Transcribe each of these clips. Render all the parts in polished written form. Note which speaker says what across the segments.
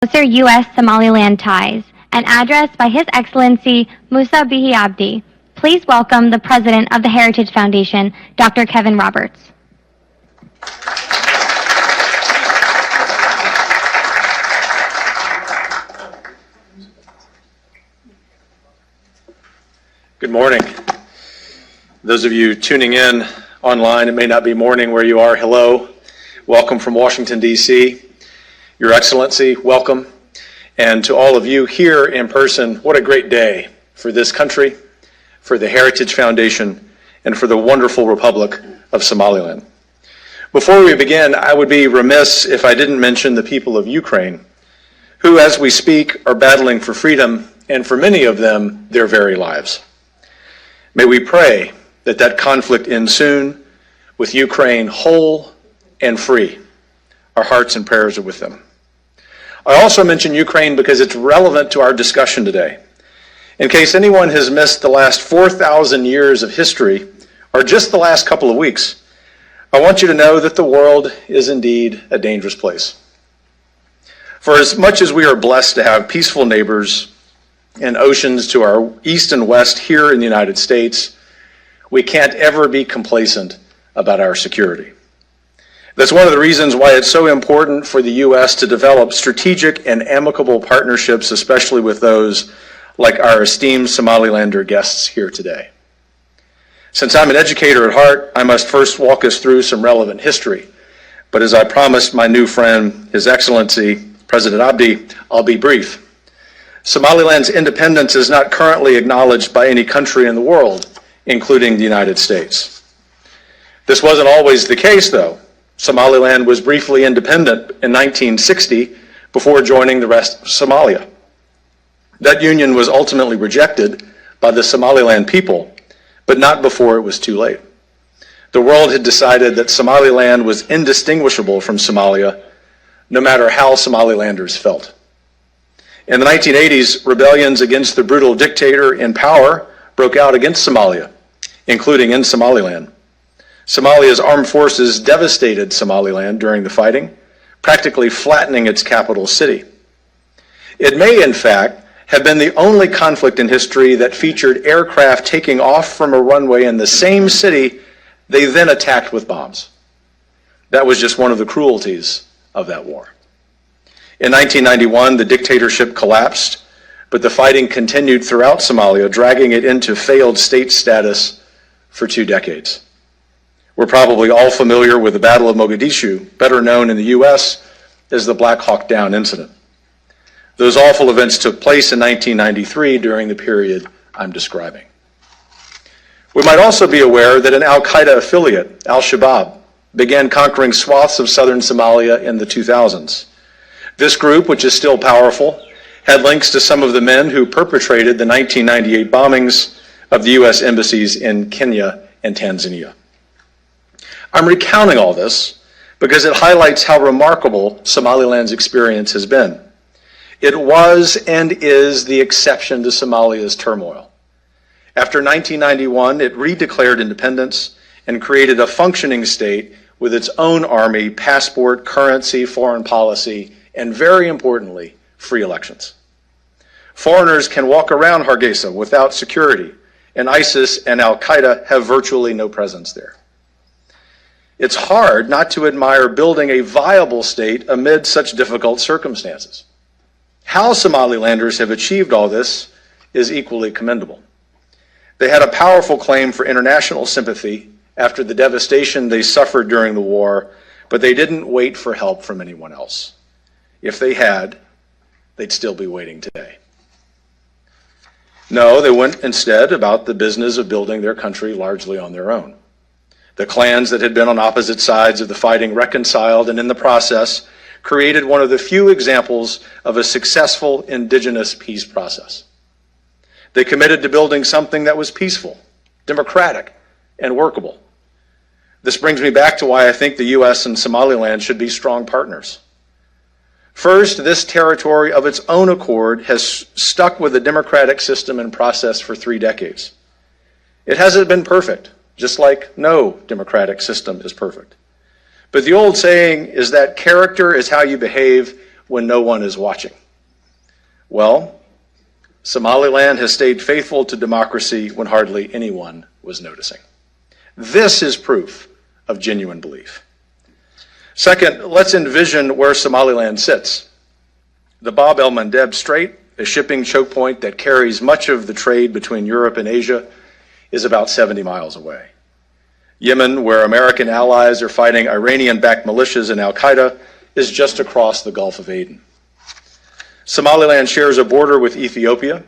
Speaker 1: closer U.S.-Somaliland ties, an address by His Excellency Musa Bihi Abdi. Please welcome the President of the Heritage Foundation, Dr. Kevin Roberts.
Speaker 2: Good morning. Those of you tuning in online, it may not be morning where you are. Hello. Welcome from Washington, D.C. Your Excellency, welcome. And to all of you here in person, what a great day for this country, for the Heritage Foundation, and for the wonderful Republic of Somaliland. Before we begin, I would be remiss if I didn't mention the people of Ukraine, who, as we speak, are battling for freedom, and for many of them, their very lives. May we pray that that conflict ends soon, with Ukraine whole and free. Our hearts and prayers are with them. I also mention Ukraine because it's relevant to our discussion today. In case anyone has missed the last 4,000 years of history, or just the last couple of weeks, I want you to know that the world is indeed a dangerous place. For as much as we are blessed to have peaceful neighbors and oceans to our east and west here in the United States, we can't ever be complacent about our security. That's one of the reasons why it's so important for the U.S. to develop strategic and amicable partnerships, especially with those like our esteemed Somalilander guests here today. Since I'm an educator at heart, I must first walk us through some relevant history. But as I promised my new friend, His Excellency, President Abdi, I'll be brief. Somaliland's independence is not currently acknowledged by any country in the world, including the United States. This wasn't always the case, though. Somaliland was briefly independent in 1960 before joining the rest of Somalia. That union was ultimately rejected by the Somaliland people, but not before it was too late. The world had decided that Somaliland was indistinguishable from Somalia, no matter how Somalilanders felt. In the 1980s, rebellions against the brutal dictator in power broke out against Somalia, including in Somaliland. Somalia's armed forces devastated Somaliland during the fighting, practically flattening its capital city. It may, in fact, have been the only conflict in history that featured aircraft taking off from a runway in the same city they then attacked with bombs. That was just one of the cruelties of that war. In 1991, the dictatorship collapsed, but the fighting continued throughout Somalia, dragging it into failed state status for 2 decades. We're probably all familiar with the Battle of Mogadishu, better known in the U.S. as the Black Hawk Down incident. Those awful events took place in 1993 during the period I'm describing. We might also be aware that an al-Qaeda affiliate, al-Shabaab, began conquering swaths of southern Somalia in the 2000s. This group, which is still powerful, had links to some of the men who perpetrated the 1998 bombings of the U.S. embassies in Kenya and Tanzania. I'm recounting all this because it highlights how remarkable Somaliland's experience has been. It was and is the exception to Somalia's turmoil. After 1991, it redeclared independence and created a functioning state with its own army, passport, currency, foreign policy, and very importantly, free elections. Foreigners can walk around Hargeisa without security, and ISIS and al-Qaeda have virtually no presence there. It's hard not to admire building a viable state amid such difficult circumstances. How Somalilanders have achieved all this is equally commendable. They had a powerful claim for international sympathy after the devastation they suffered during the war, but they didn't wait for help from anyone else. If they had, they'd still be waiting today. No, they went instead about the business of building their country largely on their own. The clans that had been on opposite sides of the fighting reconciled, and in the process, created one of the few examples of a successful indigenous peace process. They committed to building something that was peaceful, democratic, and workable. This brings me back to why I think the U.S. and Somaliland should be strong partners. First, this territory of its own accord has stuck with the democratic system and process for 3 decades. It hasn't been perfect, just like no democratic system is perfect. But the old saying is that character is how you behave when no one is watching? Well, Somaliland has stayed faithful to democracy when hardly anyone was noticing. This is proof of genuine belief. Second, let's envision where Somaliland sits. The Bab el-Mandeb Strait, a shipping choke point that carries much of the trade between Europe and Asia, is about 70 miles away. Yemen, where American allies are fighting Iranian-backed militias and al-Qaeda, is just across the Gulf of Aden. Somaliland shares a border with Ethiopia,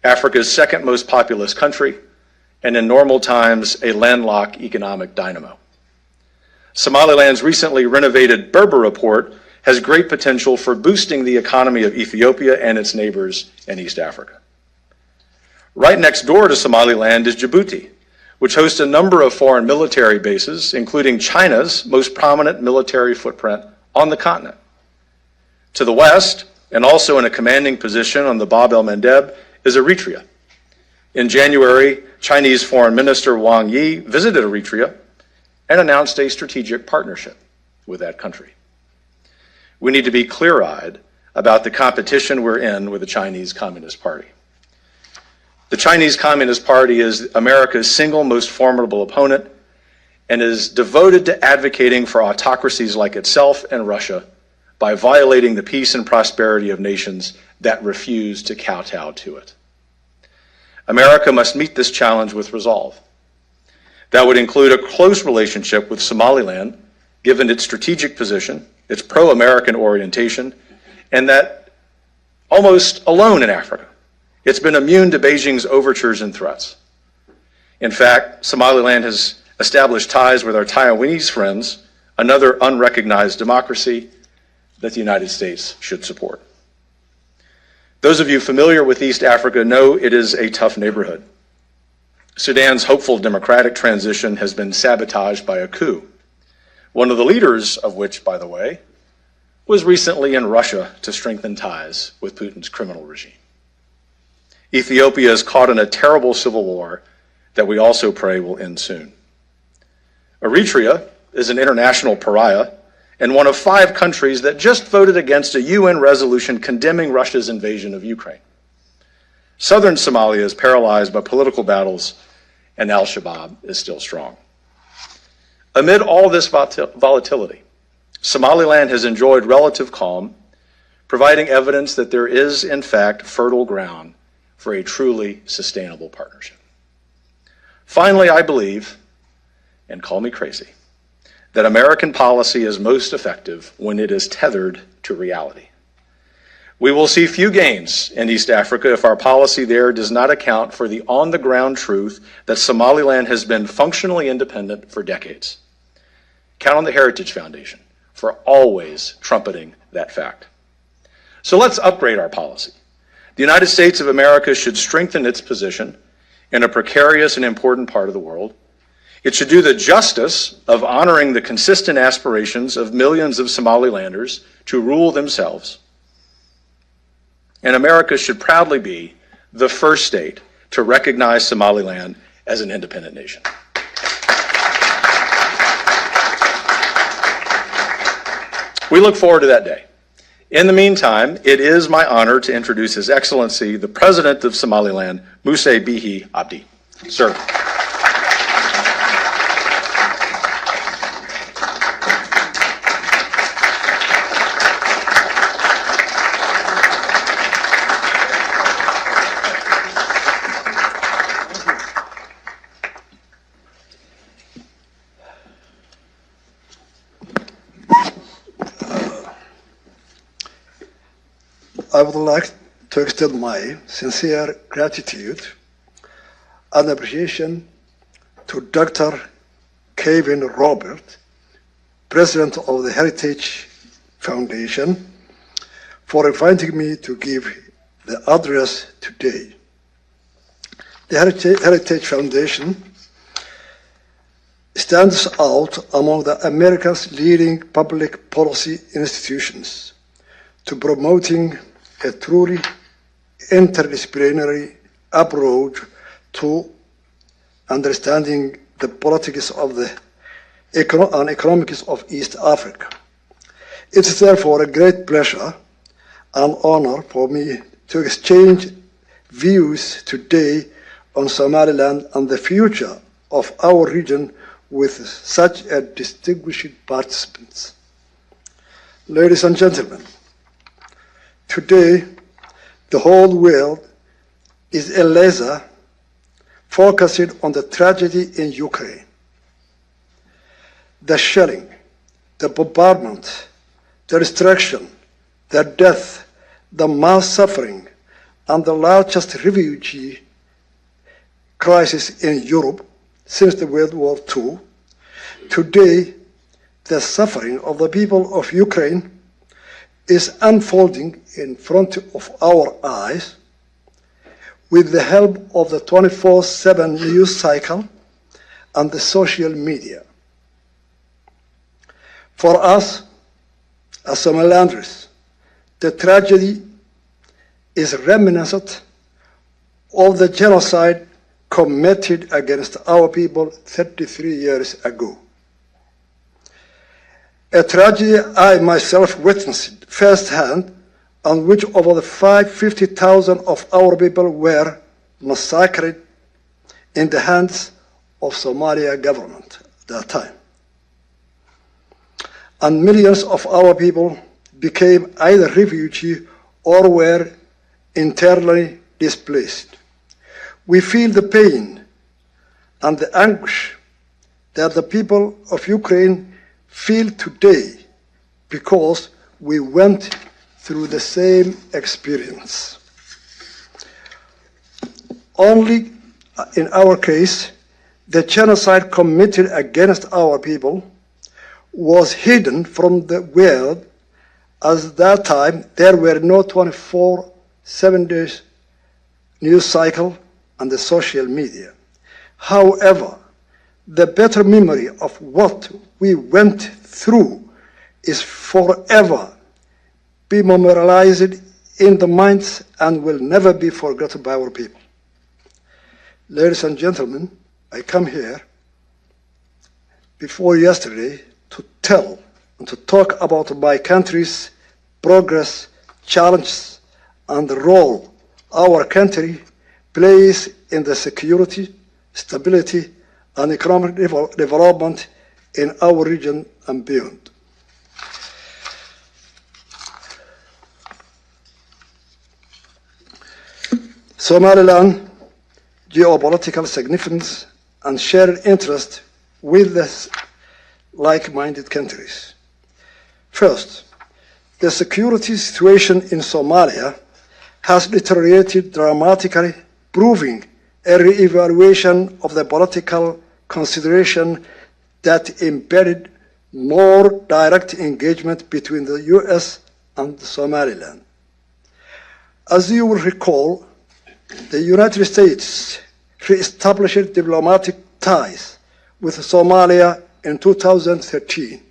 Speaker 2: Africa's second most populous country, and in normal times, a landlocked economic dynamo. Somaliland's recently renovated Berber port has great potential for boosting the economy of Ethiopia and its neighbors in East Africa. Right next door to Somaliland is Djibouti, which hosts a number of foreign military bases, including China's most prominent military footprint on the continent. To the west, and also in a commanding position on the Bab el-Mandeb, is Eritrea. In January, Chinese Foreign Minister Wang Yi visited Eritrea and announced a strategic partnership with that country. We need to be clear-eyed about the competition we're in with the Chinese Communist Party. The Chinese Communist Party is America's single most formidable opponent and is devoted to advocating for autocracies like itself and Russia by violating the peace and prosperity of nations that refuse to kowtow to it. America must meet this challenge with resolve. That would include a close relationship with Somaliland, given its strategic position, its pro-American orientation, and that almost alone in Africa, it's been immune to Beijing's overtures and threats. In fact, Somaliland has established ties with our Taiwanese friends, another unrecognized democracy that the United States should support. Those of you familiar with East Africa know it is a tough neighborhood. Sudan's hopeful democratic transition has been sabotaged by a coup, one of the leaders of which, by the way, was recently in Russia to strengthen ties with Putin's criminal regime. Ethiopia is caught in a terrible civil war that we also pray will end soon. Eritrea is an international pariah and one of 5 countries that just voted against a UN resolution condemning Russia's invasion of Ukraine. Southern Somalia is paralyzed by political battles, and al-Shabaab is still strong. Amid all this volatility, Somaliland has enjoyed relative calm, providing evidence that there is, in fact, fertile ground for a truly sustainable partnership. Finally, I believe, and call me crazy, that American policy is most effective when it is tethered to reality. We will see few gains in East Africa if our policy there does not account for the on-the-ground truth that Somaliland has been functionally independent for decades. Count on the Heritage Foundation for always trumpeting that fact. So let's upgrade our policy. The United States of America should strengthen its position in a precarious and important part of the world. It should do the justice of honoring the consistent aspirations of millions of Somalilanders to rule themselves. And America should proudly be the first state to recognize Somaliland as an independent nation. We look forward to that day. In the meantime, it is my honor to introduce His Excellency, the President of Somaliland, Musa Biixi Abdi. Sir.
Speaker 3: I would like to extend my sincere gratitude and appreciation to Dr. Kevin Robert, President of the Heritage Foundation, for inviting me to give the address today. The Heritage Foundation stands out among America's leading public policy institutions to promoting a truly interdisciplinary approach to understanding the politics of and economics of East Africa. It is therefore a great pleasure an honor for me to exchange views today on Somaliland and the future of our region with such a distinguished participants. Ladies and gentlemen, today the whole world is a laser focusing on the tragedy in Ukraine. The shelling, the bombardment, the destruction, the death, the mass suffering, and the largest refugee crisis in Europe since the World War II. Today, the suffering of the people of Ukraine is unfolding in front of our eyes with the help of the 24/7 news cycle and the social media. For us, as Somalilanders, the tragedy is reminiscent of the genocide committed against our people 33 years ago. A tragedy I myself witnessed firsthand, on which over 50,000 of our people were massacred in the hands of Somalia government at that time. And millions of our people became either refugees or were internally displaced. We feel the pain and the anguish that the people of Ukraine feel today because we went through the same experience. Only in our case, the genocide committed against our people was hidden from the world, as at that time there were no 24/7 days news cycle and the social media. However, the better memory of what we went through is forever be memorialized in the minds and will never be forgotten by our people. Ladies and gentlemen, I come here before yesterday to tell and to talk about my country's progress, challenges, and the role our country plays in the security, stability, and economic development in our region and beyond. Somaliland, geopolitical significance, and shared interest with the like-minded countries. First, the security situation in Somalia has deteriorated dramatically, proving a re-evaluation of the political consideration that embedded more direct engagement between the US and Somaliland. As you will recall, the United States re-established diplomatic ties with Somalia in 2013,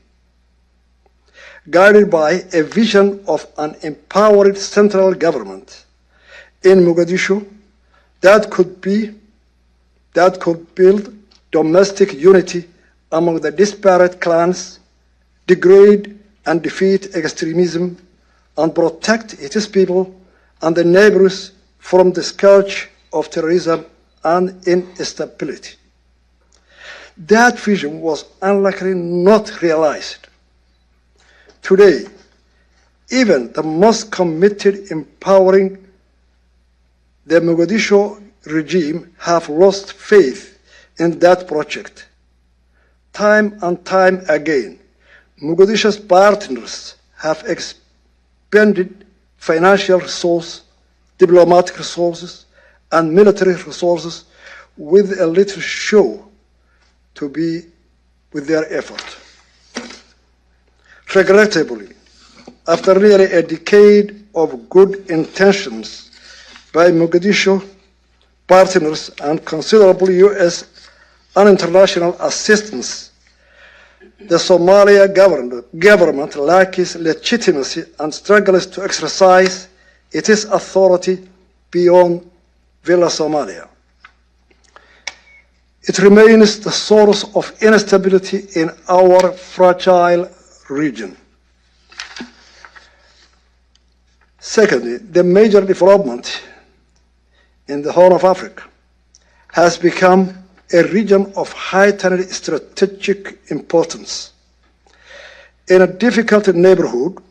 Speaker 3: guided by a vision of an empowered central government in Mogadishu that could build domestic unity among the disparate clans, degrade and defeat extremism, and protect its people and the neighbors from the scourge of terrorism and instability. That vision was unlikely not realized. Today, even the most committed empowering the Mogadishu regime have lost faith in that project. Time and time again, Mogadishu's partners have expended financial resources, diplomatic resources, and military resources with a little show to be with their effort. Regrettably, after nearly a decade of good intentions by Mogadishu partners and considerable US and international assistance, the Somalia government lacks legitimacy and struggles to exercise its authority beyond Villa Somalia. It remains the source of instability in our fragile region. Secondly, the major development in the Horn of Africa has become a region of heightened strategic importance. In a difficult neighborhood,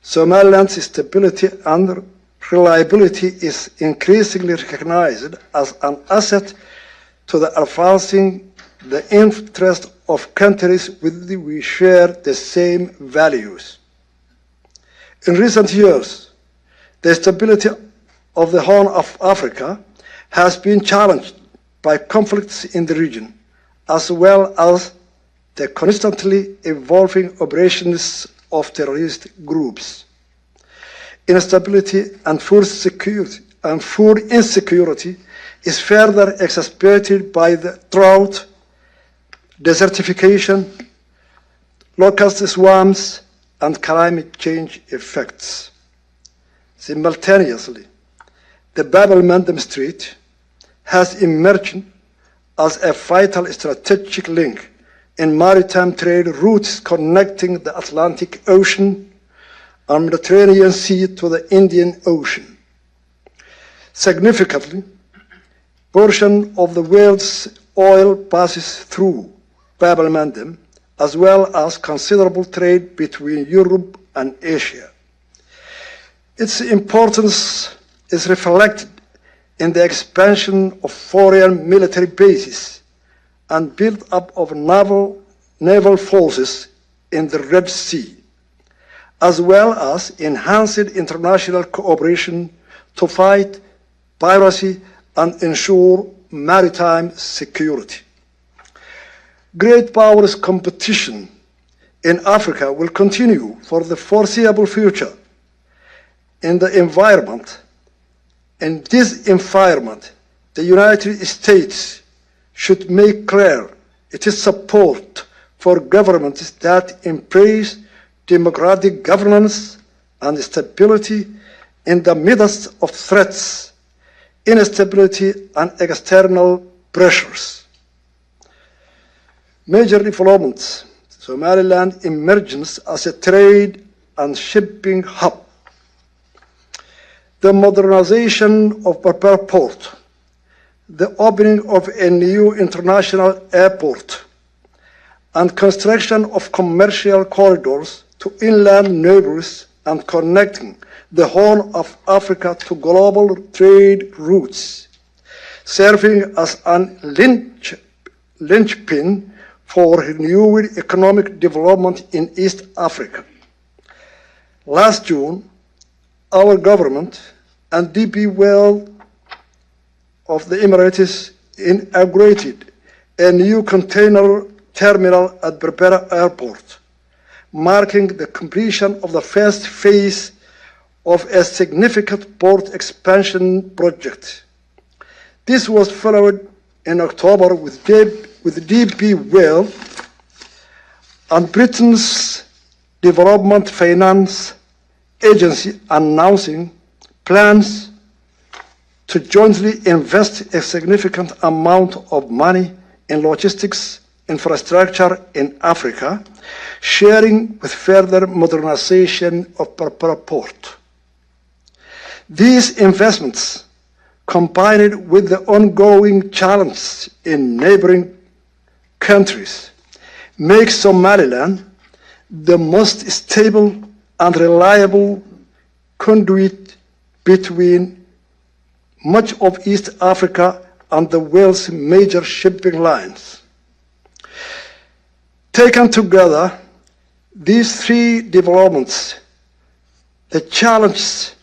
Speaker 3: Somaliland's stability and reliability is increasingly recognized as an asset to the advancing the interest of countries with which we share the same values. In recent years, the stability of the Horn of Africa has been challenged by conflicts in the region, as well as the constantly evolving operations of terrorist groups. Instability and food insecurity is further exacerbated by the drought, desertification, locust swarms, and climate change effects. Simultaneously, the Bab-el-Mandeb Strait has emerged as a vital strategic link in maritime trade routes connecting the Atlantic Ocean and Mediterranean Sea to the Indian Ocean. Significantly, a portion of the world's oil passes through Bab-el-Mandeb, as well as considerable trade between Europe and Asia. Its importance is reflected in the expansion of foreign military bases and build-up of naval forces in the Red Sea, as well as enhanced international cooperation to fight piracy and ensure maritime security. Great powers competition in Africa will continue for the foreseeable future. In this environment, the United States should make clear its support for governments that embrace democratic governance and stability in the midst of threats, instability, and external pressures. Major developments: Somaliland emerges as a trade and shipping hub. The modernization of Berbera Port, the opening of a new international airport, and construction of commercial corridors to inland neighbors and connecting the Horn of Africa to global trade routes, serving as an linchpin for renewed economic development in East Africa. Last June, our government and DP World of the Emirates inaugurated a new container terminal at Berbera Airport, marking the completion of the first phase of a significant port expansion project. This was followed in October with DP World and Britain's Development Finance Agency announcing plans to jointly invest a significant amount of money in logistics infrastructure in Africa, sharing with further modernization of Berbera Port. These investments, combined with the ongoing challenges in neighboring countries, make Somaliland the most stable and reliable conduit between much of East Africa and the world's major shipping lines. Taken together, these three developments, the challenges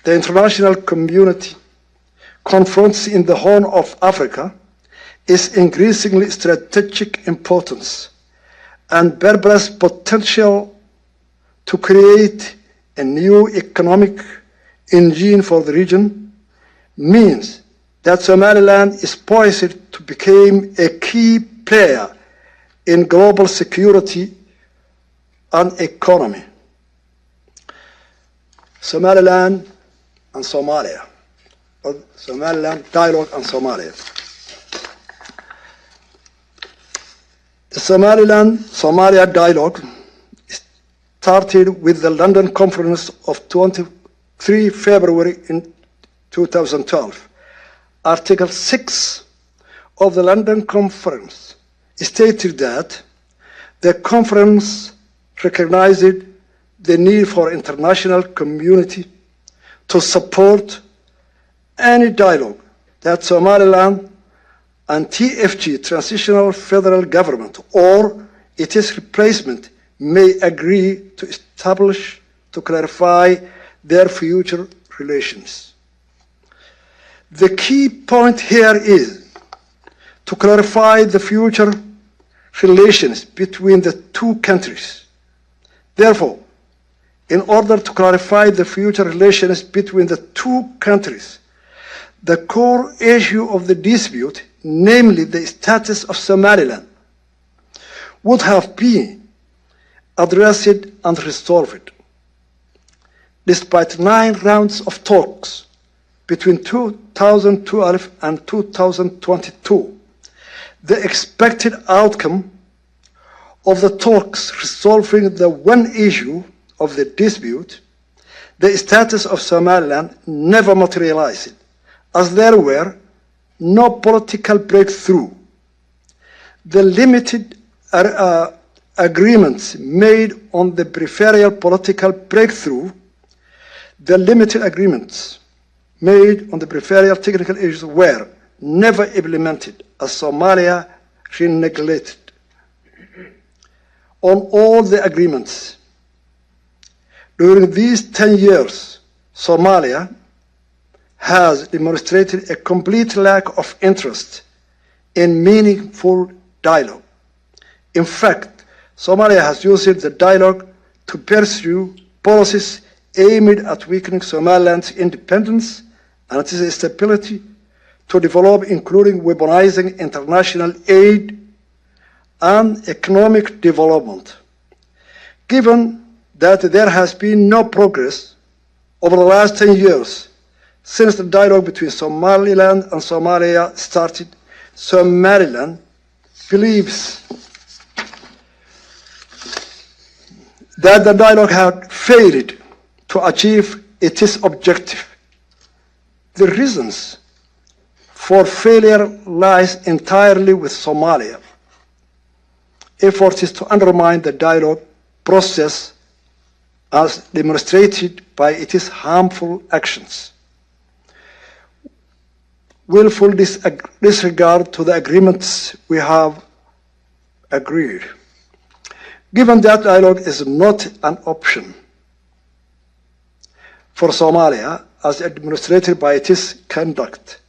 Speaker 3: the international community confronts in the Horn of Africa is increasingly strategic importance, and Berbera's potential to create a new economic engine for the region means that Somaliland is poised to become a key player in global security and economy. Somaliland and Somalia, or Somaliland dialogue and Somalia. The Somaliland-Somalia dialogue started with the London Conference of 20 3 February in 2012. Article 6 of the London Conference stated that the conference recognized the need for international community to support any dialogue that Somaliland and TFG, Transitional Federal Government, or its replacement, may agree to establish to clarify their future relations. The key point here is to clarify the future relations between the two countries. Therefore, in order to clarify the future relations between the two countries, the core issue of the dispute, namely the status of Somaliland, would have been addressed and resolved. Despite 9 rounds of talks between 2012 and 2022, the expected outcome of the talks resolving the one issue of the dispute, the status of Somaliland, never materialized, as there were no political breakthrough. The limited agreements made on the peripheral political breakthrough, the limited agreements made on the peripheral technical issues were never implemented, as Somalia reneglected on all the agreements. During these 10 years, Somalia has demonstrated a complete lack of interest in meaningful dialogue. In fact, Somalia has used the dialogue to pursue policies aimed at weakening Somaliland's independence and its stability to develop, including weaponizing international aid and economic development. Given that there has been no progress over the last 10 years since the dialogue between Somaliland and Somalia started, Somaliland believes that the dialogue had failed to achieve its objective. The reasons for failure lies entirely with Somalia. Efforts is to undermine the dialogue process as demonstrated by its harmful actions. Willful disregard to the agreements we have agreed. Given that dialogue is not an option for Somalia, as demonstrated by its conduct,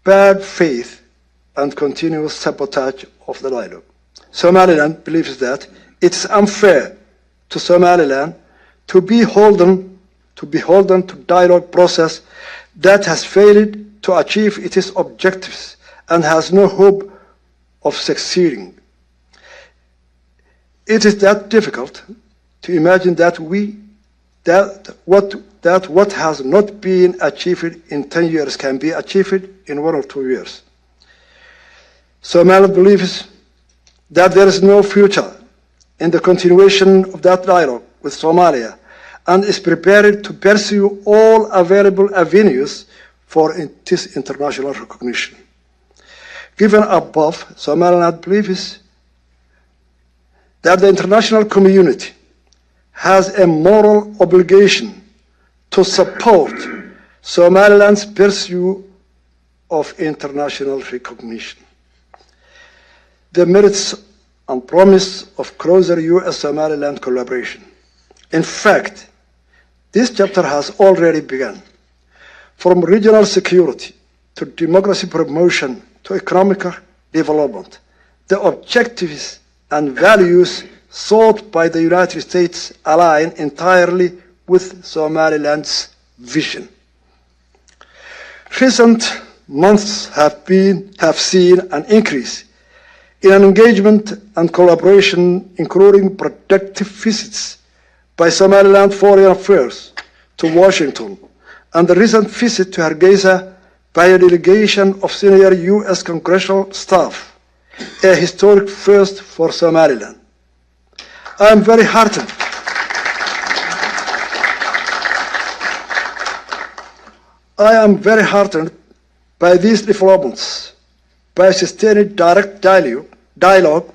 Speaker 3: bad faith, and continuous sabotage of the dialogue. Somaliland believes that it's unfair to Somaliland to be beholden to dialogue process that has failed to achieve its objectives and has no hope of succeeding. It is that difficult to imagine that what has not been achieved in 10 years can be achieved in 1 or 2 years. Somaliland believes that there is no future in the continuation of that dialogue with Somalia and is prepared to pursue all available avenues for its international recognition. Given above, Somaliland believes that the international community has a moral obligation to support Somaliland's pursuit of international recognition. The merits and promise of closer U.S.-Somaliland collaboration. In fact, this chapter has already begun. From regional security to democracy promotion to economic development, the objectives and values sought by the United States align entirely with Somaliland's vision. Recent months have seen an increase in engagement and collaboration, including productive visits by Somaliland Foreign Affairs to Washington, and the recent visit to Hargeisa by a delegation of senior U.S. congressional staff, a historic first for Somaliland. I am very heartened I am very heartened by these developments. By sustaining direct dialogue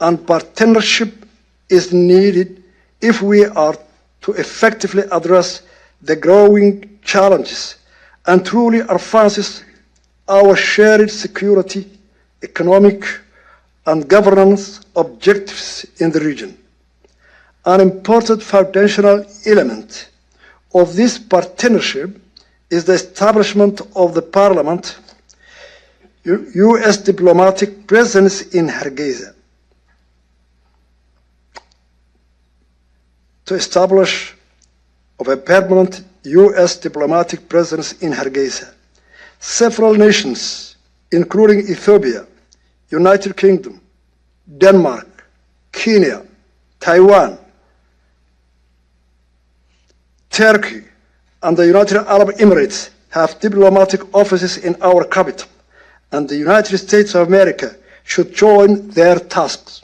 Speaker 3: and partnership is needed if we are to effectively address the growing challenges and truly advance our shared security, economic, and governance objectives in the region. An important foundational element of this partnership is the establishment of the Parliament U.S. diplomatic presence in Hargeisa. To establish of a permanent U.S. diplomatic presence in Hargeisa. Several nations, including Ethiopia, United Kingdom, Denmark, Kenya, Taiwan, Turkey, and the United Arab Emirates have diplomatic offices in our capital, and the United States of America should join their ranks.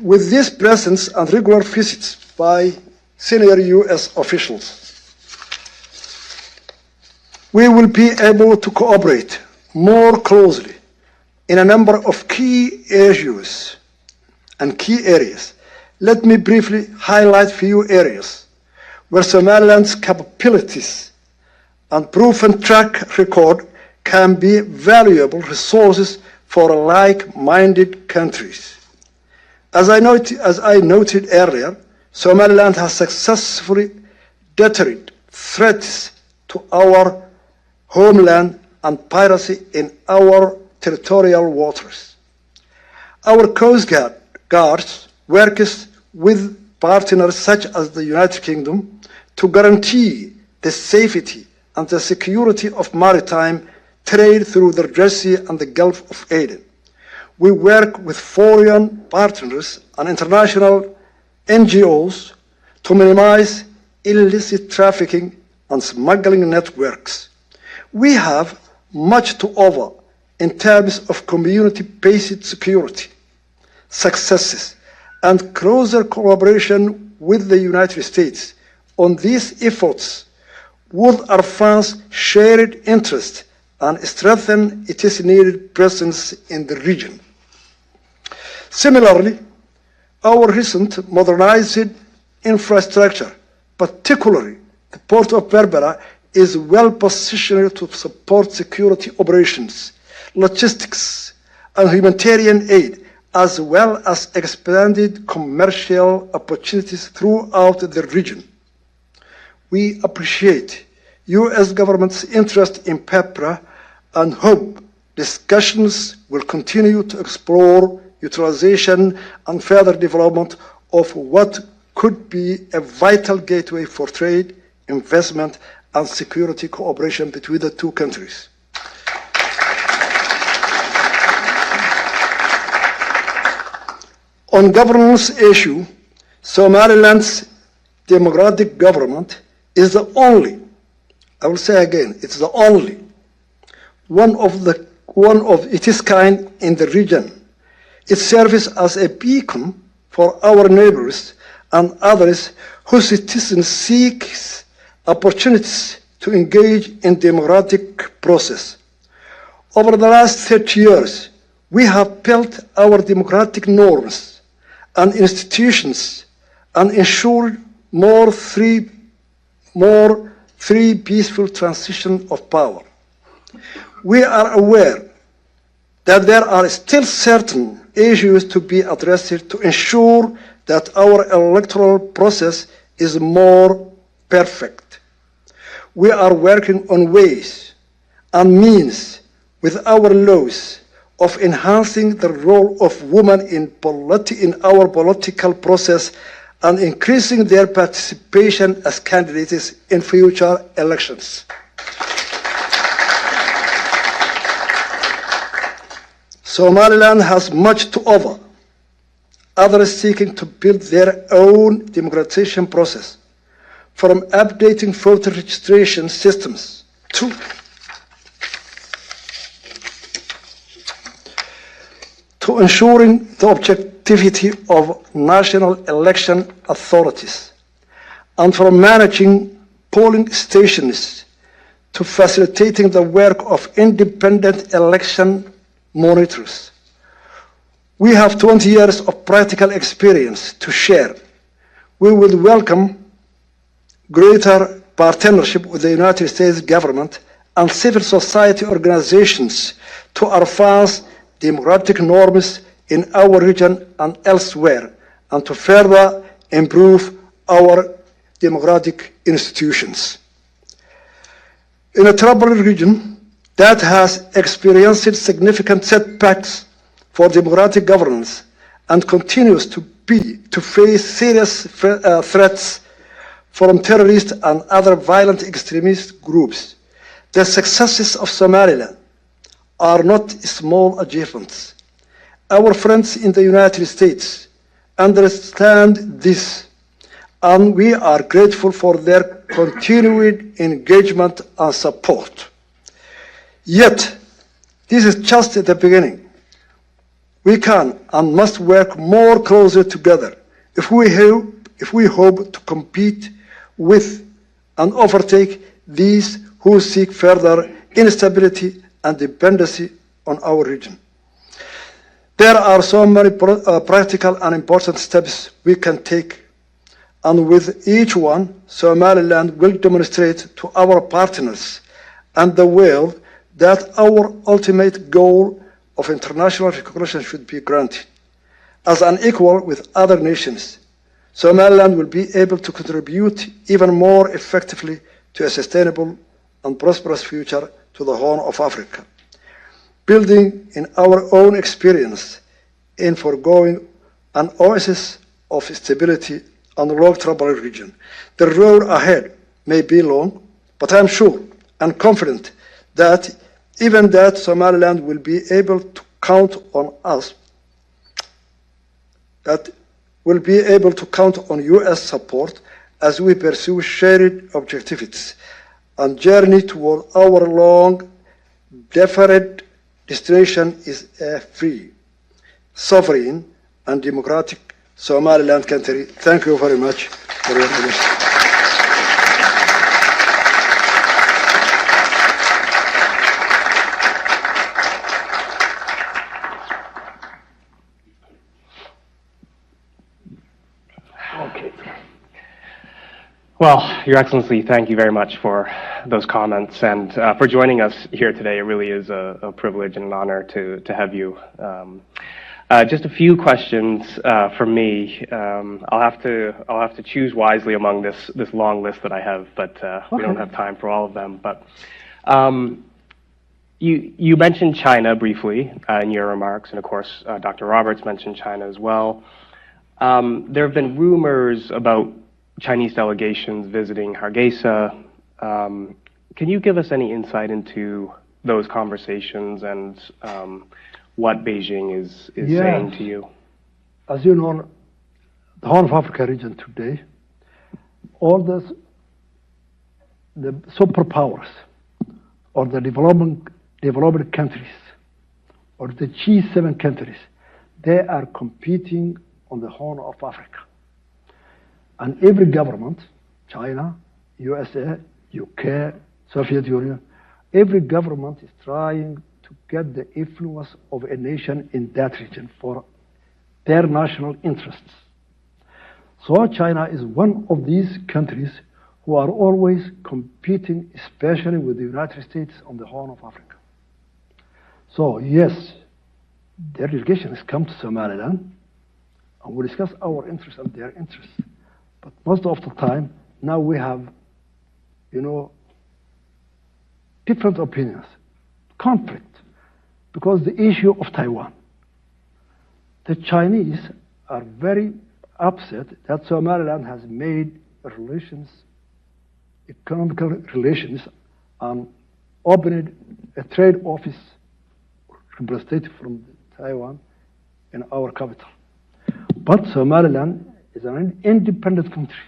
Speaker 3: With this presence and regular visits by senior U.S. officials, we will be able to cooperate more closely in a number of key issues and key areas. Let me briefly highlight few areas where Somaliland's capabilities and proven track record can be valuable resources for like-minded countries. As I noted earlier, Somaliland has successfully deterred threats to our homeland and piracy in our territorial waters. Our Coast Guards works with partners such as the United Kingdom to guarantee the safety and the security of maritime trade through the Red Sea and the Gulf of Aden. We work with foreign partners and international NGOs to minimize illicit trafficking and smuggling networks. We have much to offer in terms of community-based security, successes, and closer collaboration with the United States. On these efforts would advance shared interest and strengthen its needed presence in the region. Similarly, our recent modernized infrastructure, particularly the Port of Berbera, is well positioned to support security operations, logistics, and humanitarian aid, as well as expanded commercial opportunities throughout the region. We appreciate U.S. government's interest in PEPRA and hope discussions will continue to explore utilization and further development of what could be a vital gateway for trade, investment, and security cooperation between the two countries. On governance issue, Somaliland's democratic government is the only, I will say again, it's the only one of its kind in the region. It serves as a beacon for our neighbors and others whose citizens seek opportunities to engage in democratic process. Over the last 30 years, we have built our democratic norms and institutions and ensured more free peaceful transition of power. We are aware that there are still certain issues to be addressed to ensure that our electoral process is more perfect. We are working on ways and means with our laws of enhancing the role of women in our political process and increasing their participation as candidates in future elections. Somaliland has much to offer, others seeking to build their own democratization process, from updating voter registration systems to ensuring the objectivity of national election authorities and from managing polling stations to facilitating the work of independent election monitors. We have 20 years of practical experience to share. We would welcome greater partnership with the United States government and civil society organizations to advance democratic norms in our region and elsewhere, and to further improve our democratic institutions. In a troubled region that has experienced significant setbacks for democratic governance and continues to face serious threats from terrorist and other violent extremist groups, the successes of Somaliland are not small achievements. Our friends in the United States understand this, and we are grateful for their continued engagement and support. Yet, this is just the beginning. We can and must work more closely together if we hope to compete with and overtake these who seek further instability and dependency on our region. There are so many practical and important steps we can take, and with each one, Somaliland will demonstrate to our partners and the world that our ultimate goal of international recognition should be granted. As an equal with other nations, Somaliland will be able to contribute even more effectively to a sustainable and prosperous future to the Horn of Africa, building in our own experience in foregoing an oasis of stability and long troubled region. The road ahead may be long, but I'm sure and confident that even that Somaliland will be able to count on us, that will be able to count on US support as we pursue shared objectives and journey toward our long deferred destination is a free, sovereign, and democratic Somaliland country. Thank you very much for your attention.
Speaker 4: Well, Your Excellency, thank you very much for those comments and for joining us here today. It really is a privilege and an honor to have you. Just a few questions from me. I'll have to choose wisely among this long list that I have, but we don't have time for all of them. But you mentioned China briefly in your remarks, and of course, Dr. Roberts mentioned China as well. There have been rumors about Chinese delegations visiting Hargeisa. Can you give us any insight into those conversations and what Beijing is saying to you?
Speaker 3: As you know, the Horn of Africa region today, all the superpowers or the developed countries or the G7 countries, they are competing on the Horn of Africa. And every government, China, USA, UK, Soviet Union, every government is trying to get the influence of a nation in that region for their national interests. So China is one of these countries who are always competing, especially with the United States on the Horn of Africa. So yes, their delegation has come to Somaliland, and we discuss our interests and their interests. But most of the time, now we have, different opinions, conflict, because the issue of Taiwan. The Chinese are very upset that Somaliland has made economical relations, and opened a trade office representative from Taiwan in our capital. But Somaliland is an independent country.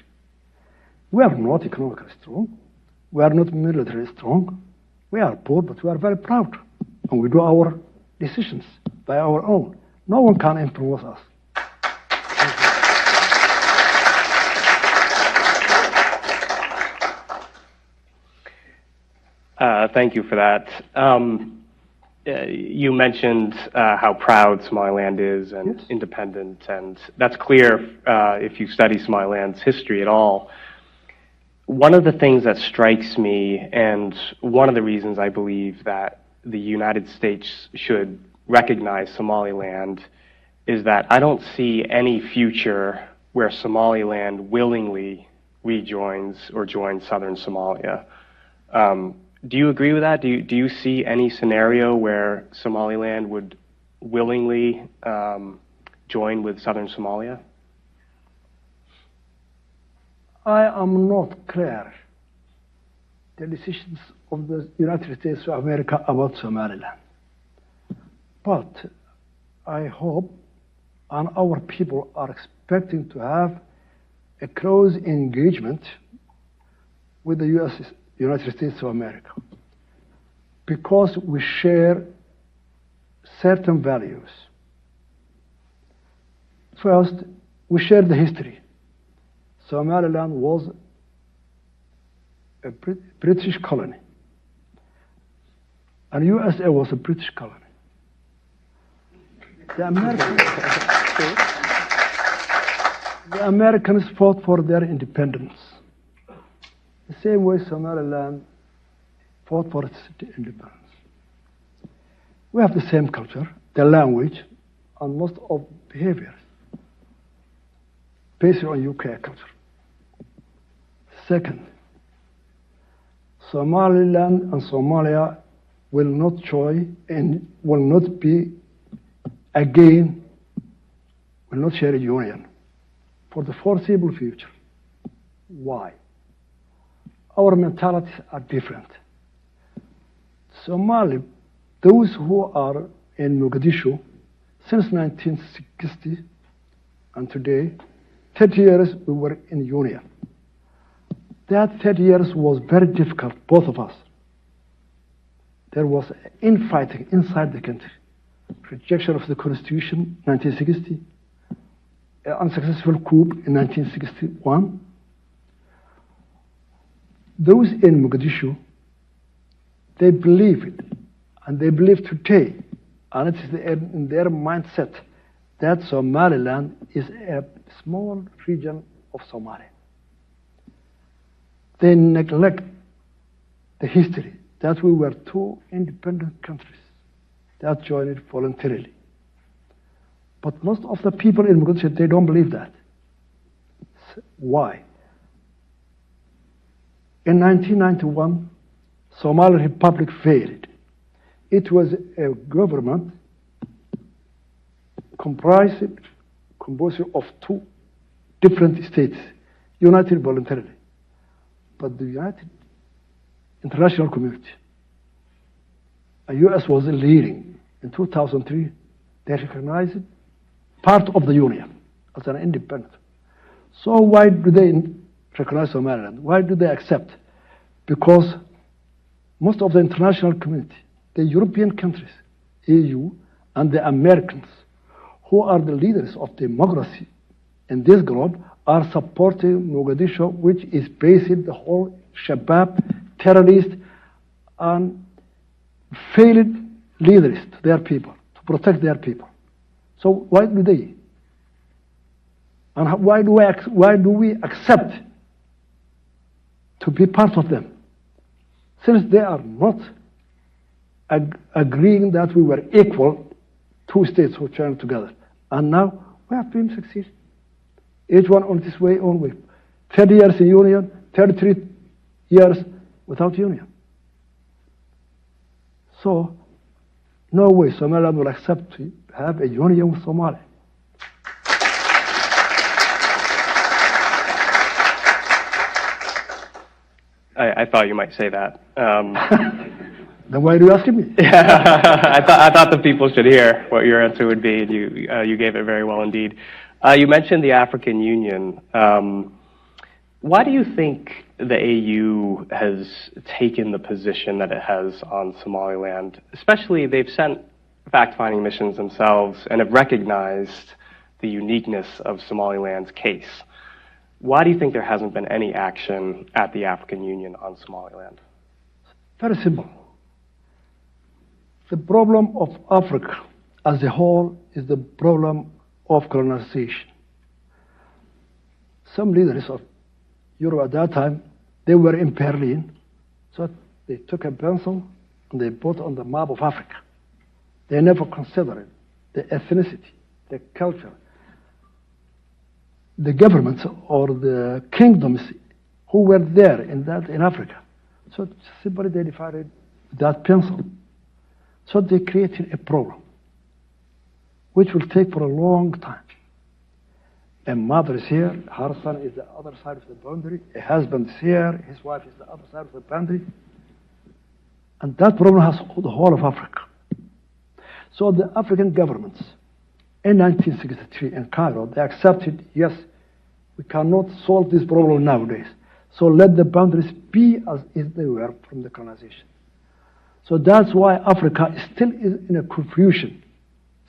Speaker 3: We are not economically strong. We are not militarily strong. We are poor, but we are very proud. And we do our decisions by our own. No one can influence us.
Speaker 4: Thank you for that. You mentioned how proud Somaliland is and
Speaker 3: Yes.
Speaker 4: independent, and that's clear if you study Somaliland's history at all. One of the things that strikes me, and one of the reasons I believe that the United States should recognize Somaliland, is that I don't see any future where Somaliland willingly rejoins or joins southern Somalia. Do you agree with that? Do you see any scenario where Somaliland would willingly join with southern Somalia?
Speaker 3: I am not clear the decisions of the United States of America about Somaliland. But I hope, and our people are expecting to have a close engagement with the United States of America, because we share certain values. First, we share the history. Somaliland was a British colony, and USA was a British colony. The Americans fought for their independence, the same way Somaliland fought for its independence. We have the same culture, the language, and most of behaviors based on UK culture. Second, Somaliland and Somalia will not join and will not be again, will not share a union for the foreseeable future. Why? Our mentalities are different. Somali, those who are in Mogadishu since 1960 and today, 30 years we were in union. That 30 years was very difficult, both of us. There was infighting inside the country. Rejection of the Constitution, 1960. An unsuccessful coup in 1961. Those in Mogadishu, they believe it, and they believe today, and it is in their mindset, that Somaliland is a small region of Somalia. They neglect the history that we were two independent countries that joined voluntarily. But most of the people in Mogadishu, they don't believe that. Why? In 1991, Somali Republic failed. It was a government composed of two different states, united voluntarily. But the United International Community, the US was leading. In 2003, they recognized part of the Union as an independent. So why do they recognize Somaliland? Why do they accept? Because most of the international community, the European countries, EU, and the Americans, who are the leaders of democracy in this globe, are supporting Mogadishu, which is basing the whole Shabab, terrorist, and failed leaders to their people, to protect their people. So why do they? And why do we accept to be part of them? Since they are not agreeing that we were equal, two states who joined together. And now we have been succeed. Each one on this way, own way. 30 years in union, 33 years without union. So, no way Somaliland will accept to have a union with Somalia.
Speaker 4: I thought you might say that.
Speaker 3: Then why are you asking me?
Speaker 4: I thought the people should hear what your answer would be, and you gave it very well indeed. You mentioned the African Union. Why do you think the AU has taken the position that it has on Somaliland? Especially, they've sent fact-finding missions themselves and have recognized the uniqueness of Somaliland's case. Why do you think there hasn't been any action at the African Union on Somaliland?
Speaker 3: Very simple. The problem of Africa as a whole is the problem of colonization. Some leaders of Europe at that time, they were in Berlin, so they took a pencil and they put on the map of Africa. They never considered the ethnicity, the culture, the governments or the kingdoms who were there in Africa. So simply they divided that pencil. So they created a problem, which will take for a long time. A mother is here, her son is the other side of the boundary, a husband is here, his wife is the other side of the boundary. And that problem has the whole of Africa. So the African governments in 1963 in Cairo, they accepted, yes, we cannot solve this problem nowadays. So let the boundaries be as if they were from the colonization. So that's why Africa still is in a confusion.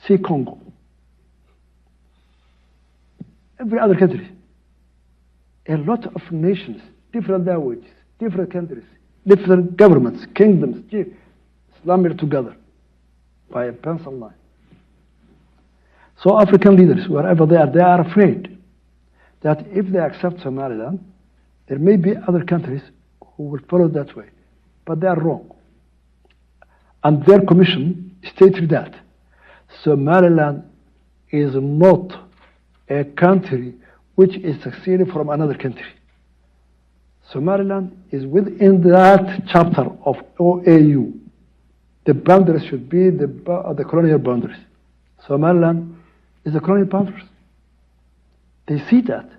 Speaker 3: See Congo. Every other country. A lot of nations, different languages, different countries, different governments, kingdoms, slammed together by a pencil line. So African leaders, wherever they are afraid that if they accept Somaliland, there may be other countries who will follow that way. But they are wrong. And their commission stated that Somaliland is not a country which is succeeding from another country. Somaliland is within that chapter of OAU. The boundaries should be the colonial boundaries. Somaliland is the colonial boundaries. They see that.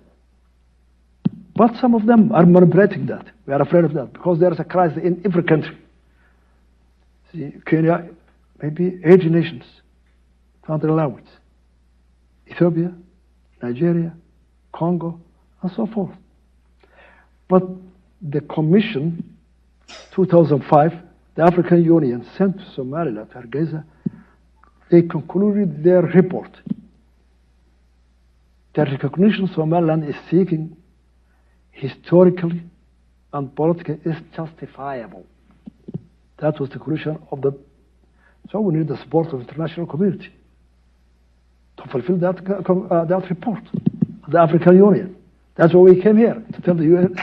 Speaker 3: But some of them are manipulating that. We are afraid of that because there is a crisis in every country. See, Kenya, maybe 80 nations, country language. Ethiopia, Nigeria, Congo, and so forth. But the Commission, 2005, the African Union sent to Somaliland, to Hargeisa, they concluded their report. The recognition Somaliland is seeking historically and politically is justifiable. That was the conclusion of the. So we need the support of the international community to fulfill that report of the African Union. That's why we came here, to tell the UN.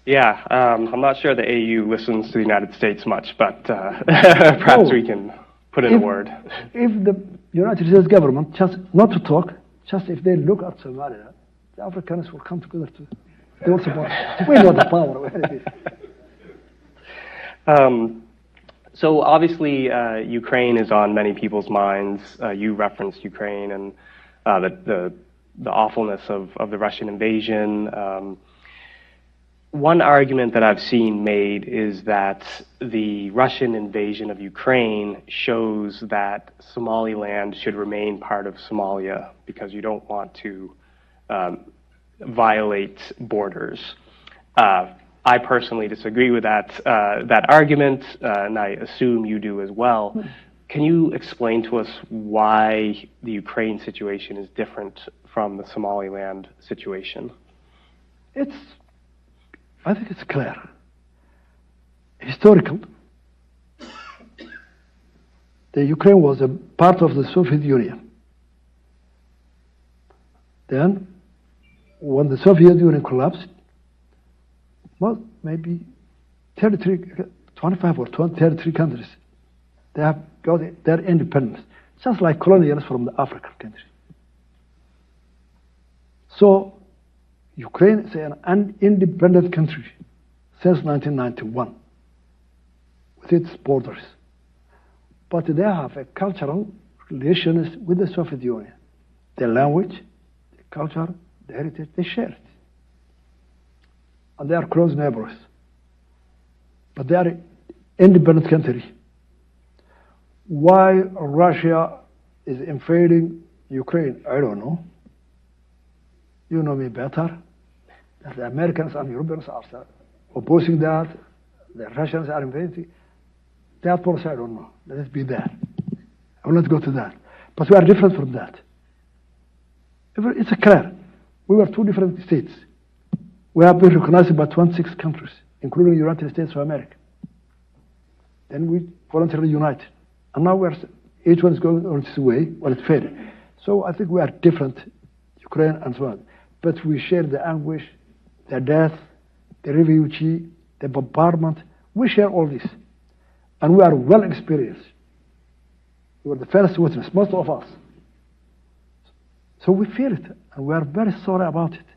Speaker 4: Yeah, I'm not sure the AU listens to the United States much, but perhaps we can put in a word.
Speaker 3: If the United States government, just not to talk, just if they look at Somalia, the Africans will come together to. They will support. We know the power where it is.
Speaker 4: So obviously, Ukraine is on many people's minds. You referenced Ukraine and the awfulness of the Russian invasion. One argument that I've seen made is that the Russian invasion of Ukraine shows that Somaliland should remain part of Somalia because you don't want to violate borders. I personally disagree with that argument, and I assume you do as well. Can you explain to us why the Ukraine situation is different from the Somaliland situation?
Speaker 3: I think it's clear. Historical. The Ukraine was a part of the Soviet Union. Then, when the Soviet Union collapsed, well, maybe 25 or 33 countries, they have got their independence, just like colonials from the African countries. So, Ukraine is an independent country since 1991 with its borders. But they have a cultural relations with the Soviet Union. The language, the culture, the heritage, they share it. And they are close neighbors. But they are an independent country. Why Russia is invading Ukraine, I don't know. You know me better. The Americans and Europeans are opposing that. The Russians are invading. That policy, I don't know. Let it be there. I will not go to that. But we are different from that. It's clear. We were two different states. We have been recognized by 26 countries including the United States of America. Then we voluntarily united. And now each one is going on its way, well, it's fair. So I think we are different, Ukraine and so on. But we share the anguish, the death, the refugee, the bombardment. We share all this. And we are well experienced. We were the first witness, most of us. So we feel it, and we are very sorry about it.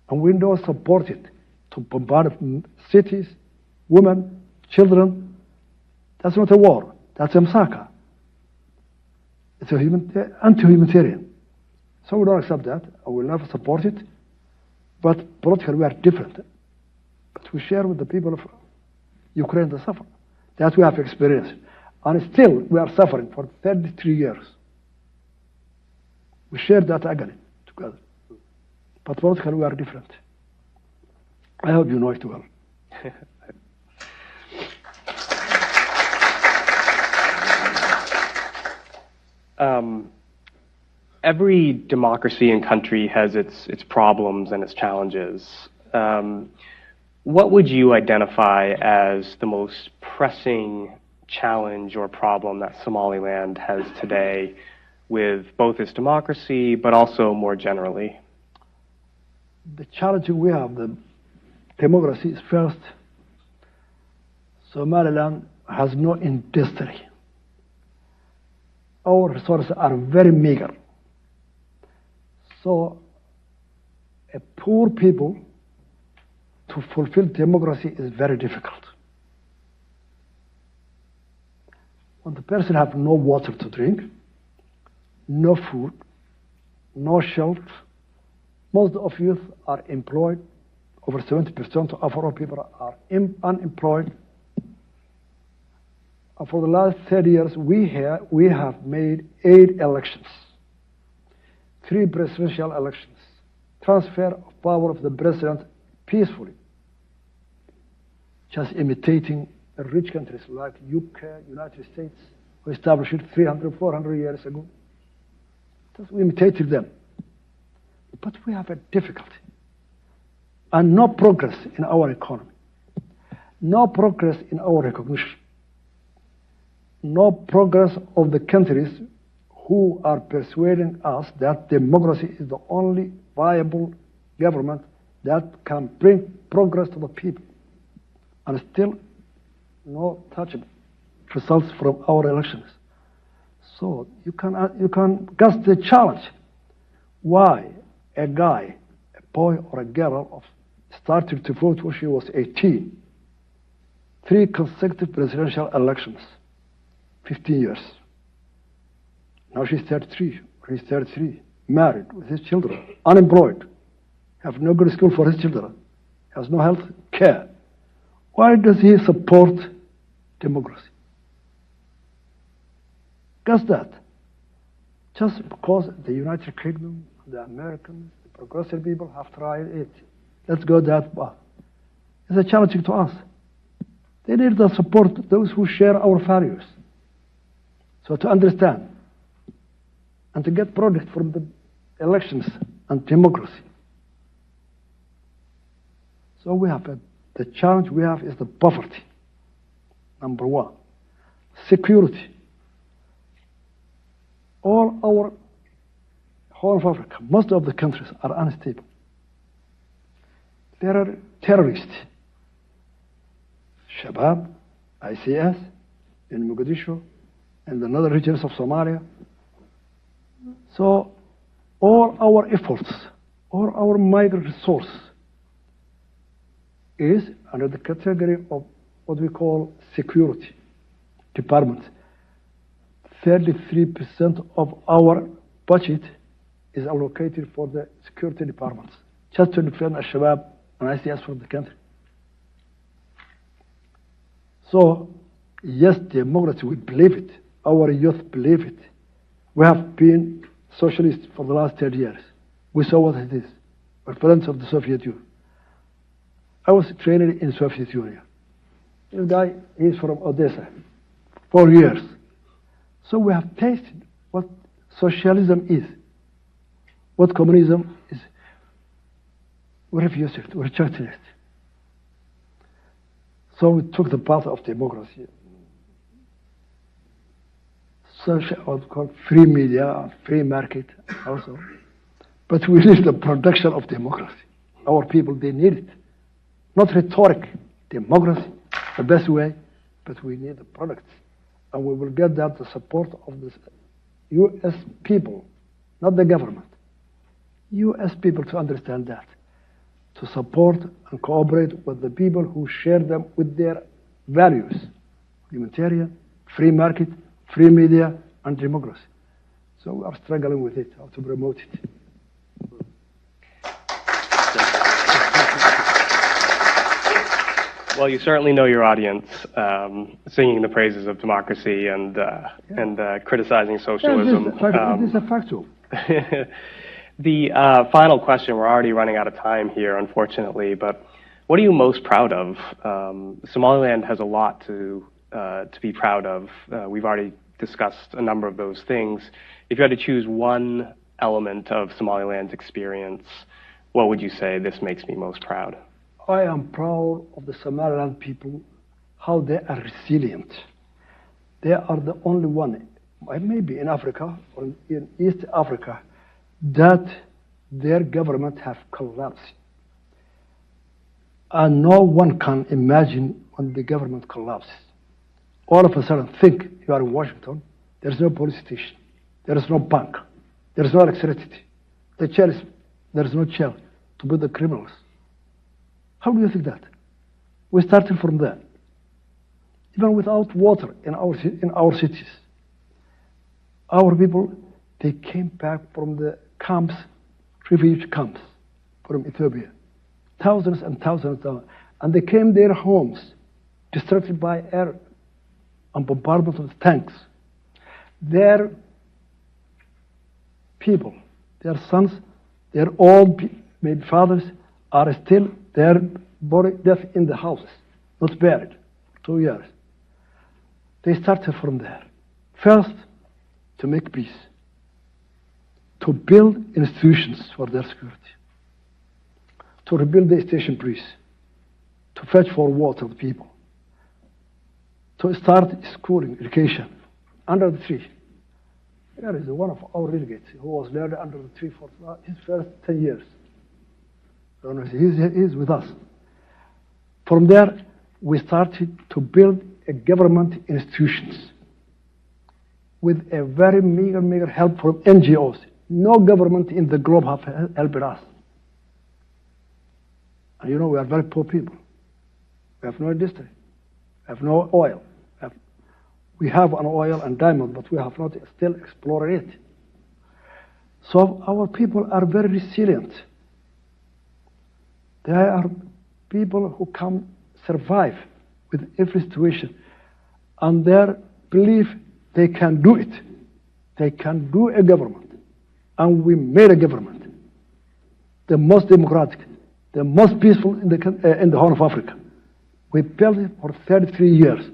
Speaker 3: And we don't support it to bombard cities, women, children. That's not a war. That's a massacre. It's anti-humanitarian. So we don't accept that, and we'll never support it. But politically, we are different. But we share with the people of Ukraine the suffering that we have experienced. And still, we are suffering for 33 years. We share that agony together. But politically, we are different. I hope you know it well.
Speaker 4: Every democracy and country has its problems and its challenges. What would you identify as the most pressing challenge or problem that Somaliland has today with both its democracy, but also more generally?
Speaker 3: The challenge we have, the democracy, is first, Somaliland has no industry. Our resources are very meager. So, a poor people to fulfill democracy is very difficult. When the person has no water to drink, no food, no shelter, most of youth are employed. Over 70% of our people are unemployed. And for the last 30 years, we have made 8 elections, 3 presidential elections, transfer of power of the president peacefully, just imitating the rich countries like UK, United States, who established it 300, 400 years ago. Just we imitated them. But we have a difficulty. And no progress in our economy. No progress in our recognition. No progress of the countries who are persuading us that democracy is the only viable government that can bring progress to the people. And still, no touchable results from our elections. So you can guess the challenge. Why a guy, a boy or a girl, started to vote when she was 18? 3 consecutive presidential elections, 15 years. Now she's 33, or he's 33, married with his children, unemployed, have no good school for his children, has no health care. Why does he support democracy? Guess that. Just because the United Kingdom, the Americans, the progressive people have tried it. Let's go that path. It's a challenge to us. They need to support those who share our values. So to understand and to get product from the elections and democracy. So we have the challenge we have is the poverty. Number 1. Security. All our Horn of Africa, most of the countries are unstable. There are terrorists. Shabab, ICS, in Mogadishu, and the other regions of Somalia. So all our efforts, all our migrant resource is under the category of what we call security department. 33% of our budget is allocated for the security departments, just to defend Al-Shabaab and ICS from the country. So, yes, democracy, we believe it. Our youth believe it. We have been socialists for the last 30 years. We saw what it is. We're friends of the Soviet Union. I was trained in Soviet Union. This guy is from Odessa, 4 years. So we have tasted what socialism is, what communism is. We refused it, we rejected it. So we took the path of democracy. Social, what's called free media, free market also. But we need the production of democracy. Our people, they need it. Not rhetoric, democracy, the best way, but we need the products. And we will get that the support of the U.S. people, not the government. U.S. people to understand that, to support and cooperate with the people who share them with their values, humanitarian, free market, free media, and democracy. So we are struggling with it, how to promote it.
Speaker 4: Well, you certainly know your audience, singing the praises of democracy and criticizing socialism.
Speaker 3: It is a factual.
Speaker 4: The final question, we're already running out of time here, unfortunately, but what are you most proud of? Somaliland has a lot to be proud of. We've already discussed a number of those things. If you had to choose one element of Somaliland's experience, what would you say this makes me most proud?
Speaker 3: I am proud of the Somaliland people, how they are resilient. They are the only one, maybe in Africa or in East Africa, that their government have collapsed. And no one can imagine when the government collapses. All of a sudden, think you are in Washington, there's no police station, there is no bank, there is no electricity, there is no jail to put the criminals. How do you think that? We started from there. Even without water in our cities. Our people, they came back from the camps, refugee camps from Ethiopia. Thousands and thousands of them. And they came their homes, destructed by air and bombardment of tanks. Their people, their sons, their old maybe fathers are still their body death in the houses, not buried, 2 years. They started from there. First, to make peace, to build institutions for their security, to rebuild the station police, to fetch for water the people, to start schooling, education, under the tree. There is one of our delegates who was learned under the tree for his first 10 years. He's with us. From there, we started to build a government institutions with a very meager help from NGOs. No government in the globe have helped us. And you know, we are very poor people. We have no industry. We have no oil. We have an oil and diamond, but we have not still explored it. So our people are very resilient. They are people who can survive with every situation. And their belief they can do it. They can do a government. And we made a government. The most democratic, the most peaceful in the Horn of Africa. We built it for 33 years.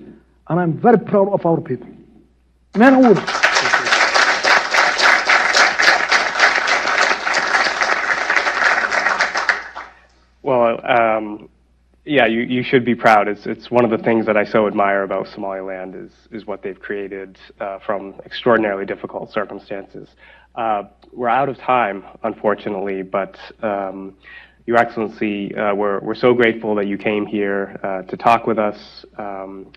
Speaker 3: And I'm very proud of our people. Men and women.
Speaker 4: Well, yeah, you should be proud. It's one of the things that I so admire about Somaliland is what they've created from extraordinarily difficult circumstances. We're out of time, unfortunately, but Your Excellency, we're so grateful that you came here to talk with us.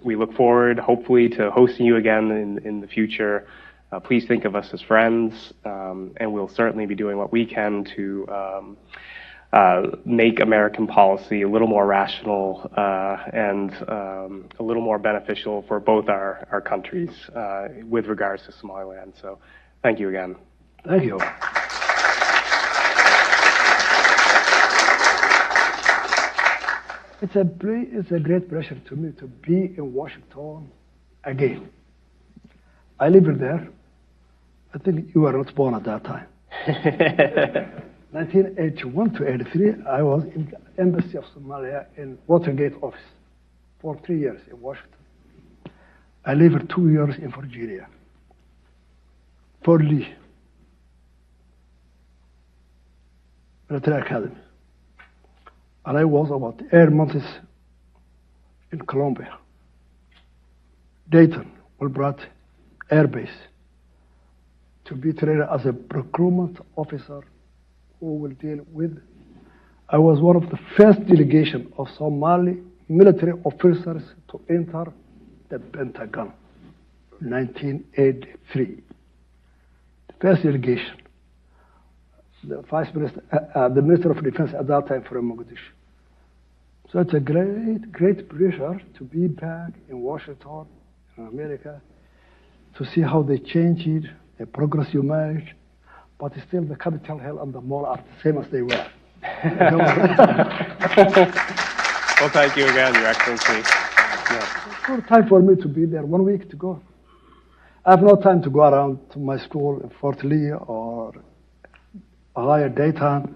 Speaker 4: We look forward, hopefully, to hosting you again in the future. Please think of us as friends, and we'll certainly be doing what we can to make American policy a little more rational and a little more beneficial for both our countries with regards to Somaliland. So thank you again.
Speaker 3: Thank you. It's a great pleasure to me to be in Washington again. I lived there. I think you were not born at that time. 1981 to 83, I was in the Embassy of Somalia in Watergate office for 3 years in Washington. I lived 2 years in Virginia, Fort Lee, military academy. And I was about 8 months in Colombia. Dayton was brought Air Base to be trained as a procurement officer who will deal with. I was one of the first delegation of Somali military officers to enter the Pentagon, 1983. The first delegation. The Vice Minister, the Minister of Defense at that time from Mogadishu. So it's a great pleasure to be back in Washington, in America, to see how they changed, the progress you made, but still the Capitol Hill and the mall are the same as they were.
Speaker 4: Well, thank you again, Your Excellency. Yeah.
Speaker 3: It's no time for me to be there, 1 week to go. I have no time to go around to my school in Fort Lee or higher Dayton,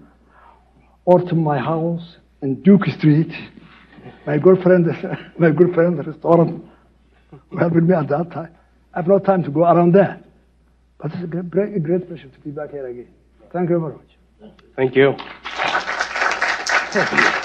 Speaker 3: or to my house in Duke Street. My good friend, the restaurant, who helped me at that time. I have no time to go around there. But it's a great pleasure to be back here again. Thank you very much.
Speaker 4: Thank you.